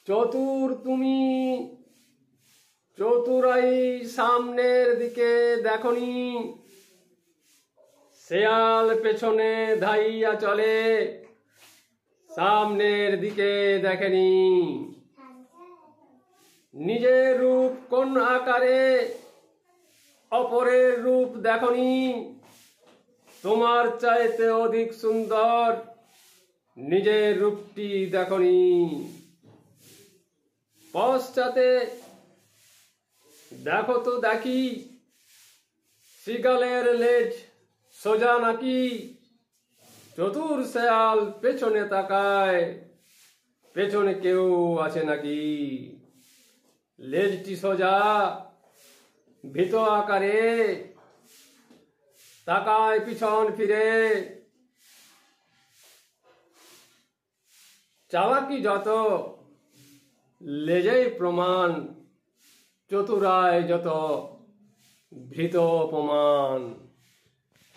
চতুর তুমি, চতুরাই সামনের দিকে দেখনি, শেয়াল পেছনে ধাইয়া চলে, সামনের দিকে দেখেনি। নিজের রূপ কোন আকারে, অপরের রূপ দেখনি, তোমার চাইতে অধিক সুন্দর নিজের রূপটি দেখনি। পশ্চাতে দেখো তো দেখি, শৃগালের লেজ সোজা নাকি, চতুর শেয়াল পেছনে তাকায়, পেছনে কেউ আছে নাকি। লেজটি সোজা, ভীত আকারে, তাকায় পিছন ফিরে। চালাকি যত, লেজেই প্রমাণ, চতুরায় যত, ভীত অপমান।